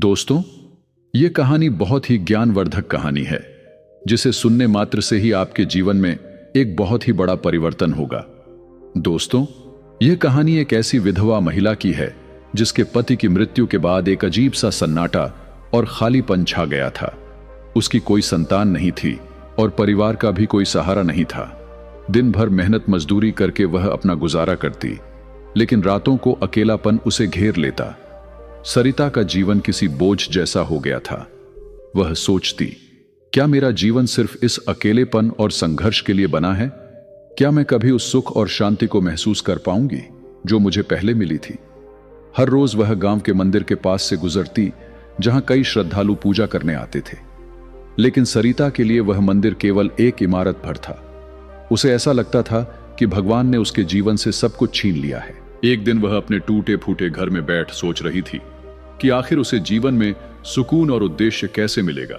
दोस्तों, ये कहानी बहुत ही ज्ञानवर्धक कहानी है जिसे सुनने मात्र से ही आपके जीवन में एक बहुत ही बड़ा परिवर्तन होगा। दोस्तों, यह कहानी एक ऐसी विधवा महिला की है जिसके पति की मृत्यु के बाद एक अजीब सा सन्नाटा और खालीपन छा गया था। उसकी कोई संतान नहीं थी और परिवार का भी कोई सहारा नहीं था। दिन भर मेहनत मजदूरी करके वह अपना गुजारा करती, लेकिन रातों को अकेलापन उसे घेर लेता। सरिता का जीवन किसी बोझ जैसा हो गया था। वह सोचती, क्या मेरा जीवन सिर्फ इस अकेलेपन और संघर्ष के लिए बना है? क्या मैं कभी उस सुख और शांति को महसूस कर पाऊंगी जो मुझे पहले मिली थी? हर रोज वह गांव के मंदिर के पास से गुजरती जहां कई श्रद्धालु पूजा करने आते थे, लेकिन सरिता के लिए वह मंदिर केवल एक इमारत भर था। उसे ऐसा लगता था कि भगवान ने उसके जीवन से सब कुछ छीन लिया है। एक दिन वह अपने टूटे फूटे घर में बैठ सोच रही थी कि आखिर उसे जीवन में सुकून और उद्देश्य कैसे मिलेगा।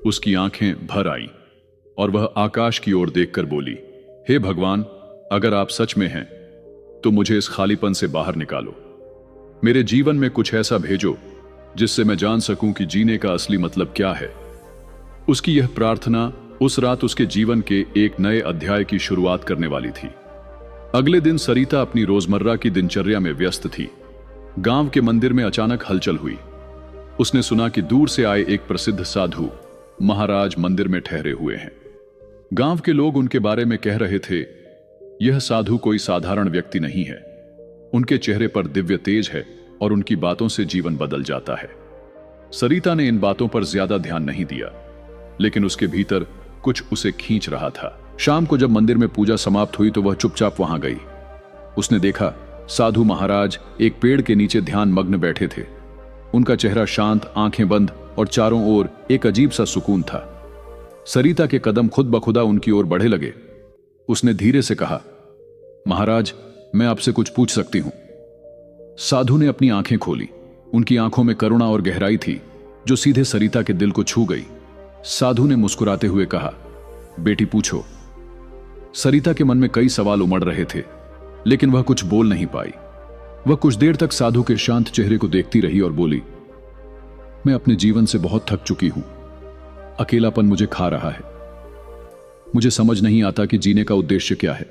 उसकी आंखें भर आईं और वह आकाश की ओर देखकर बोली, हे भगवान, अगर आप सच में हैं तो मुझे इस खालीपन से बाहर निकालो। मेरे जीवन में कुछ ऐसा भेजो जिससे मैं जान सकूं कि जीने का असली मतलब क्या है। उसकी यह प्रार्थना उस रात उसके जीवन के एक नए अध्याय की शुरुआत करने वाली थी। अगले दिन सरिता अपनी रोजमर्रा की दिनचर्या में व्यस्त थी। गांव के मंदिर में अचानक हलचल हुई। उसने सुना कि दूर से आए एक प्रसिद्ध साधु महाराज मंदिर में ठहरे हुए हैं। गांव के लोग उनके बारे में कह रहे थे, यह साधु कोई साधारण व्यक्ति नहीं है। उनके चेहरे पर दिव्य तेज है और उनकी बातों से जीवन बदल जाता है। सरिता ने इन बातों पर ज्यादा ध्यान नहीं दिया, लेकिन उसके भीतर कुछ उसे खींच रहा था। शाम को जब मंदिर में पूजा समाप्त हुई तो वह चुपचाप वहां गई। उसने देखा साधु महाराज एक पेड़ के नीचे ध्यान मग्न बैठे थे। उनका चेहरा शांत, आंखें बंद और चारों ओर एक अजीब सा सुकून था। सरिता के कदम खुद बखुदा उनकी ओर बढ़े लगे। उसने धीरे से कहा, महाराज, मैं आपसे कुछ पूछ सकती हूं? साधु ने अपनी आंखें खोली। उनकी आंखों में करुणा और गहराई थी जो सीधे सरिता के दिल को छू गई। साधु ने मुस्कुराते हुए कहा, बेटी पूछो। सरिता के मन में कई सवाल उमड़ रहे थे, लेकिन वह कुछ बोल नहीं पाई। वह कुछ देर तक साधु के शांत चेहरे को देखती रही और बोली, मैं अपने जीवन से बहुत थक चुकी हूं। अकेलापन मुझे खा रहा है। मुझे समझ नहीं आता कि जीने का उद्देश्य क्या है।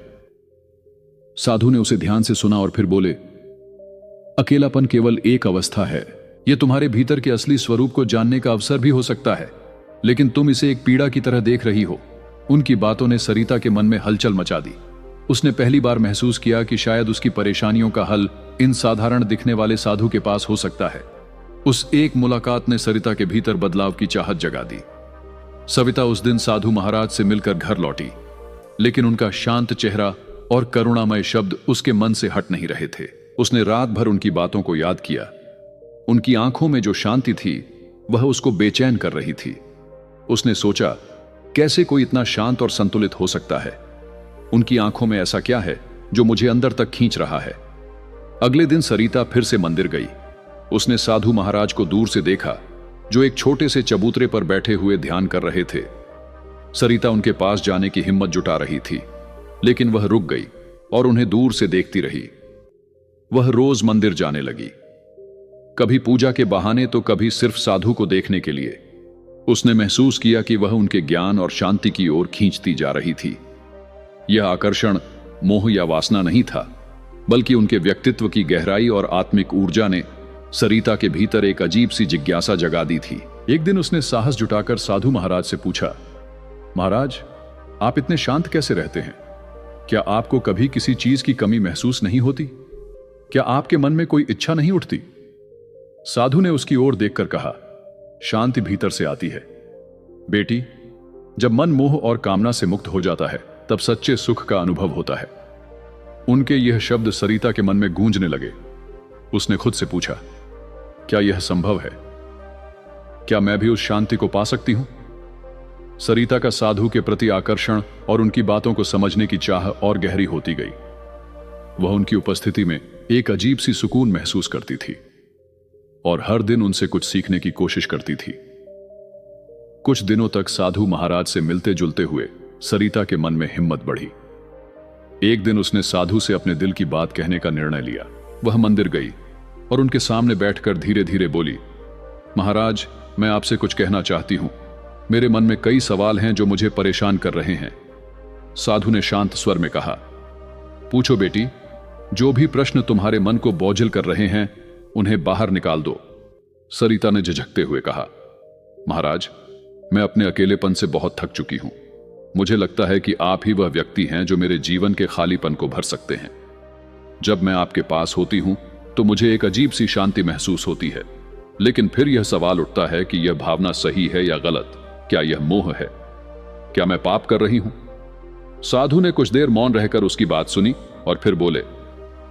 साधु ने उसे ध्यान से सुना और फिर बोले, अकेलापन केवल एक अवस्था है। यह तुम्हारे भीतर के असली स्वरूप को जानने का अवसर भी हो सकता है, लेकिन तुम इसे एक पीड़ा की तरह देख रही हो। उनकी बातों ने सरिता के मन में हलचल मचा दी। उसने पहली बार महसूस किया कि शायद उसकी परेशानियों का हल इन साधारण दिखने वाले साधु के पास हो सकता है। उस एक मुलाकात ने सरिता के भीतर बदलाव की चाहत जगा दी। सविता उस दिन साधु महाराज से मिलकर घर लौटी, लेकिन उनका शांत चेहरा और करुणामय शब्द उसके मन से हट नहीं रहे थे। उसने रात भर उनकी बातों को याद किया। उनकी आंखों में जो शांति थी वह उसको बेचैन कर रही थी। उसने सोचा, कैसे कोई इतना शांत और संतुलित हो सकता है? उनकी आंखों में ऐसा क्या है जो मुझे अंदर तक खींच रहा है? अगले दिन सरिता फिर से मंदिर गई। उसने साधु महाराज को दूर से देखा जो एक छोटे से चबूतरे पर बैठे हुए ध्यान कर रहे थे। सरिता उनके पास जाने की हिम्मत जुटा रही थी, लेकिन वह रुक गई और उन्हें दूर से देखती रही। वह रोज मंदिर जाने लगी, कभी पूजा के बहाने तो कभी सिर्फ साधु को देखने के लिए। उसने महसूस किया कि वह उनके ज्ञान और शांति की ओर खींचती जा रही थी। यह आकर्षण मोह या वासना नहीं था, बल्कि उनके व्यक्तित्व की गहराई और आत्मिक ऊर्जा ने सरिता के भीतर एक अजीब सी जिज्ञासा जगा दी थी। एक दिन उसने साहस जुटाकर साधु महाराज से पूछा, महाराज, आप इतने शांत कैसे रहते हैं? क्या आपको कभी किसी चीज की कमी महसूस नहीं होती? क्या आपके मन में कोई इच्छा नहीं उठती? साधु ने उसकी ओर देखकर कहा, शांति भीतर से आती है बेटी। जब मन मोह और कामना से मुक्त हो जाता है तब सच्चे सुख का अनुभव होता है। उनके यह शब्द सरिता के मन में गूंजने लगे। उसने खुद से पूछा, क्या यह संभव है? क्या मैं भी उस शांति को पा सकती हूं? सरिता का साधु के प्रति आकर्षण और उनकी बातों को समझने की चाह और गहरी होती गई। वह उनकी उपस्थिति में एक अजीब सी सुकून महसूस करती थी और हर दिन उनसे कुछ सीखने की कोशिश करती थी। कुछ दिनों तक साधु महाराज से मिलते जुलते हुए सरिता के मन में हिम्मत बढ़ी। एक दिन उसने साधु से अपने दिल की बात कहने का निर्णय लिया। वह मंदिर गई और उनके सामने बैठकर धीरे धीरे बोली, महाराज, मैं आपसे कुछ कहना चाहती हूं। मेरे मन में कई सवाल हैं जो मुझे परेशान कर रहे हैं। साधु ने शांत स्वर में कहा। पूछो बेटी, जो भी प्रश्न तुम्हारे मन को बोझिल कर रहे हैं उन्हें बाहर निकाल दो। सरिता ने झिझकते हुए कहा। महाराज, मैं अपने अकेलेपन से बहुत थक चुकी हूं। मुझे लगता है कि आप ही वह व्यक्ति हैं जो मेरे जीवन के खालीपन को भर सकते हैं। जब मैं आपके पास होती हूं तो मुझे एक अजीब सी शांति महसूस होती है, लेकिन फिर यह सवाल उठता है कि यह भावना सही है या गलत। क्या यह मोह है? क्या मैं पाप कर रही हूं? साधु ने कुछ देर मौन रहकर उसकी बात सुनी और फिर बोले,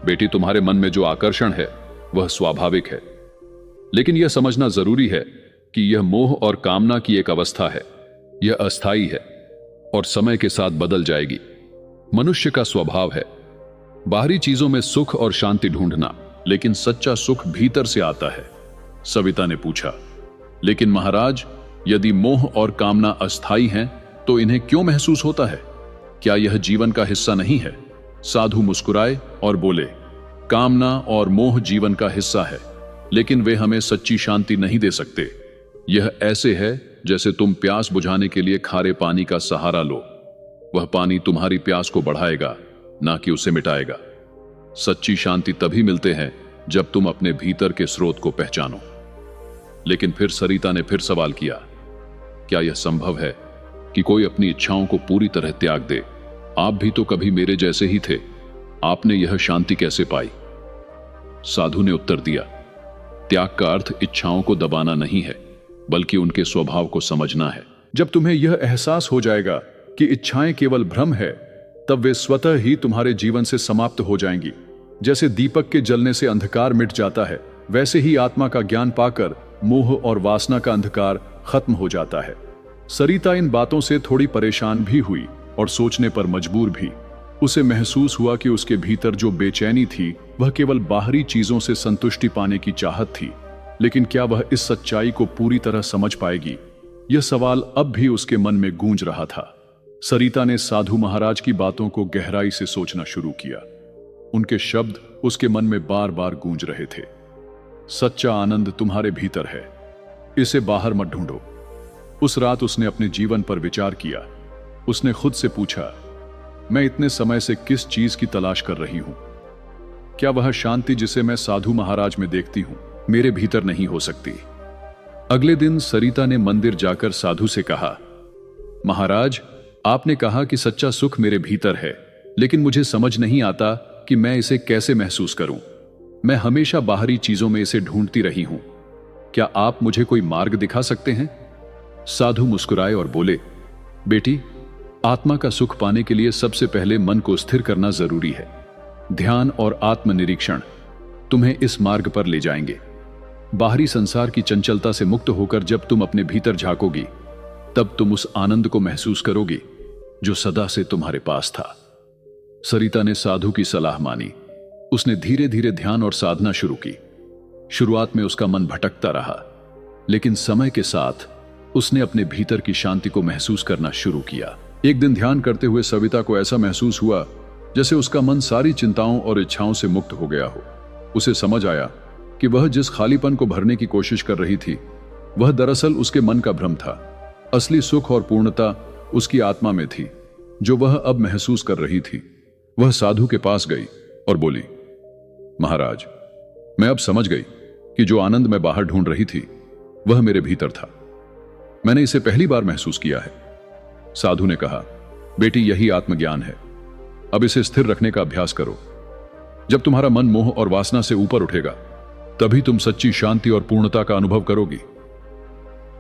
बेटी, तुम्हारे मन में जो आकर्षण है वह स्वाभाविक है, लेकिन यह समझना जरूरी है कि यह मोह और कामना की एक अवस्था है। यह अस्थायी है और समय के साथ बदल जाएगी। मनुष्य का स्वभाव है बाहरी चीजों में सुख और शांति ढूंढना, लेकिन सच्चा सुख भीतर से आता है। सविता ने पूछा, लेकिन महाराज, यदि मोह और कामना अस्थायी हैं तो इन्हें क्यों महसूस होता है? क्या यह जीवन का हिस्सा नहीं है? साधु मुस्कुराए और बोले, कामना और मोह जीवन का हिस्सा है, लेकिन वे हमें सच्ची शांति नहीं दे सकते। यह ऐसे है जैसे तुम प्यास बुझाने के लिए खारे पानी का सहारा लो। वह पानी तुम्हारी प्यास को बढ़ाएगा, ना कि उसे मिटाएगा। सच्ची शांति तभी मिलते हैं जब तुम अपने भीतर के स्रोत को पहचानो। लेकिन फिर सरिता ने फिर सवाल किया, क्या यह संभव है कि कोई अपनी इच्छाओं को पूरी तरह त्याग दे? आप भी तो कभी मेरे जैसे ही थे। आपने यह शांति कैसे पाई? साधु ने उत्तर दिया, त्याग का अर्थ इच्छाओं को दबाना नहीं है, बल्कि उनके स्वभाव को समझना है। जब तुम्हें यह एहसास हो जाएगा कि इच्छाएं केवल भ्रम है, तब वे स्वतः ही तुम्हारे जीवन से समाप्त हो जाएंगी। जैसे दीपक के जलने से अंधकार मिट जाता है, वैसे ही आत्मा का ज्ञान पाकर मोह और वासना का अंधकार खत्म हो जाता है। सरिता इन बातों से थोड़ी परेशान भी हुई और सोचने पर मजबूर भी। उसे महसूस हुआ कि उसके भीतर जो बेचैनी थी वह केवल बाहरी चीजों से संतुष्टि पाने की चाहत थी, लेकिन क्या वह इस सच्चाई को पूरी तरह समझ पाएगी? यह सवाल अब भी उसके मन में गूंज रहा था। सरिता ने साधु महाराज की बातों को गहराई से सोचना शुरू किया। उनके शब्द उसके मन में बार बार गूंज रहे थे। सच्चा आनंद तुम्हारे भीतर है, इसे बाहर मत ढूंढो। उस रात उसने अपने जीवन पर विचार किया। उसने खुद से पूछा, मैं इतने समय से किस चीज की तलाश कर रही हूं? क्या वह शांति जिसे मैं साधु महाराज में देखती हूं मेरे भीतर नहीं हो सकती? अगले दिन सरिता ने मंदिर जाकर साधु से कहा, महाराज, आपने कहा कि सच्चा सुख मेरे भीतर है, लेकिन मुझे समझ नहीं आता कि मैं इसे कैसे महसूस करूं। मैं हमेशा बाहरी चीजों में इसे ढूंढती रही हूं। क्या आप मुझे कोई मार्ग दिखा सकते हैं? साधु मुस्कुराए और बोले, बेटी, आत्मा का सुख पाने के लिए सबसे पहले मन को स्थिर करना जरूरी है। ध्यान और आत्मनिरीक्षण तुम्हें इस मार्ग पर ले जाएंगे। बाहरी संसार की चंचलता से मुक्त होकर जब तुम अपने भीतर झांकोगी, तब तुम उस आनंद को महसूस करोगी जो सदा से तुम्हारे पास था। सरिता ने साधु की सलाह मानी। उसने धीरे धीरे ध्यान और साधना शुरू की। शुरुआत में उसका मन भटकता रहा, लेकिन समय के साथ उसने अपने भीतर की शांति को महसूस करना शुरू किया। एक दिन ध्यान करते हुए सविता को ऐसा महसूस हुआ जैसे उसका मन सारी चिंताओं और इच्छाओं से मुक्त हो गया हो। उसे समझ आया कि वह जिस खालीपन को भरने की कोशिश कर रही थी वह दरअसल उसके मन का भ्रम था। असली सुख और पूर्णता उसकी आत्मा में थी, जो वह अब महसूस कर रही थी। वह साधु के पास गई और बोली, महाराज, मैं अब समझ गई कि जो आनंद मैं बाहर ढूंढ रही थी वह मेरे भीतर था। मैंने इसे पहली बार महसूस किया है। साधु ने कहा, बेटी, यही आत्मज्ञान है। अब इसे स्थिर रखने का अभ्यास करो। जब तुम्हारा मन मोह और वासना से ऊपर उठेगा, तभी तुम सच्ची शांति और पूर्णता का अनुभव करोगी।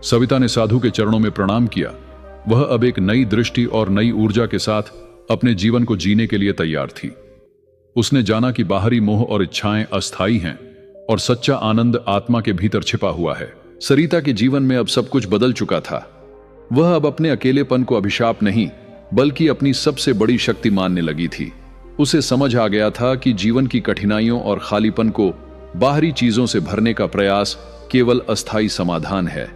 सविता ने साधु के चरणों में प्रणाम किया। वह अब एक नई दृष्टि और नई ऊर्जा के साथ अपने जीवन को जीने के लिए तैयार थी। उसने जाना कि बाहरी मोह और इच्छाएं अस्थायी हैं और सच्चा आनंद आत्मा के भीतर छिपा हुआ है। सरिता के जीवन में अब सब कुछ बदल चुका था। वह अब अपने अकेलेपन को अभिशाप नहीं, बल्कि अपनी सबसे बड़ी शक्ति मानने लगी थी। उसे समझ आ गया था कि जीवन की कठिनाइयों और खालीपन को बाहरी चीजों से भरने का प्रयास केवल अस्थायी समाधान है।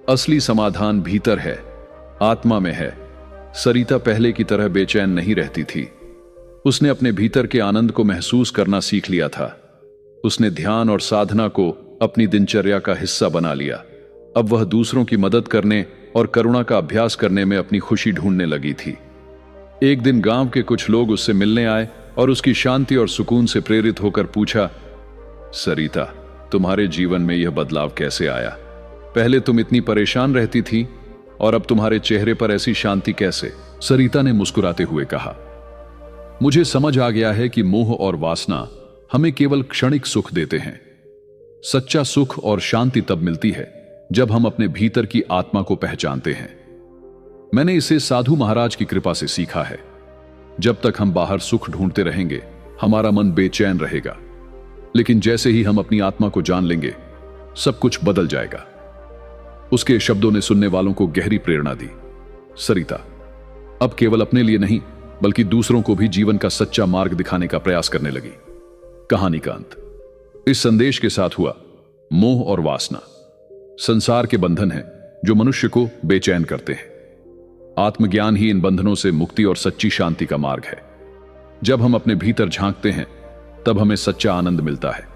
असली समाधान भीतर है, आत्मा में है। सरिता पहले की तरह बेचैन नहीं रहती थी। उसने अपने भीतर के आनंद को महसूस करना सीख लिया था। उसने ध्यान और साधना को अपनी दिनचर्या का हिस्सा बना लिया। अब वह दूसरों की मदद करने और करुणा का अभ्यास करने में अपनी खुशी ढूंढने लगी थी। एक दिन गांव के कुछ लोग उससे मिलने आए और उसकी शांति और सुकून से प्रेरित होकर पूछा, सरिता, तुम्हारे जीवन में यह बदलाव कैसे आया? पहले तुम इतनी परेशान रहती थी और अब तुम्हारे चेहरे पर ऐसी शांति कैसे? सरिता ने मुस्कुराते हुए कहा, मुझे समझ आ गया है कि मोह और वासना हमें केवल क्षणिक सुख देते हैं। सच्चा सुख और शांति तब मिलती है जब हम अपने भीतर की आत्मा को पहचानते हैं। मैंने इसे साधु महाराज की कृपा से सीखा है। जब तक हम बाहर सुख ढूंढते रहेंगे, हमारा मन बेचैन रहेगा, लेकिन जैसे ही हम अपनी आत्मा को जान लेंगे, सब कुछ बदल जाएगा। उसके शब्दों ने सुनने वालों को गहरी प्रेरणा दी। सरिता अब केवल अपने लिए नहीं, बल्कि दूसरों को भी जीवन का सच्चा मार्ग दिखाने का प्रयास करने लगी। कहानी का अंत इस संदेश के साथ हुआ, मोह और वासना संसार के बंधन हैं जो मनुष्य को बेचैन करते हैं। आत्मज्ञान ही इन बंधनों से मुक्ति और सच्ची शांति का मार्ग है। जब हम अपने भीतर झांकते हैं, तब हमें सच्चा आनंद मिलता है।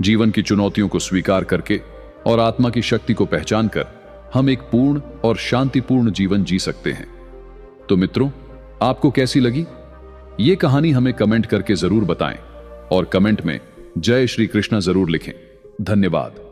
जीवन की चुनौतियों को स्वीकार करके और आत्मा की शक्ति को पहचान कर हम एक पूर्ण और शांतिपूर्ण जीवन जी सकते हैं। तो मित्रों, आपको कैसी लगी ये कहानी? हमें कमेंट करके जरूर बताएं और कमेंट में जय श्री कृष्ण जरूर लिखें। धन्यवाद।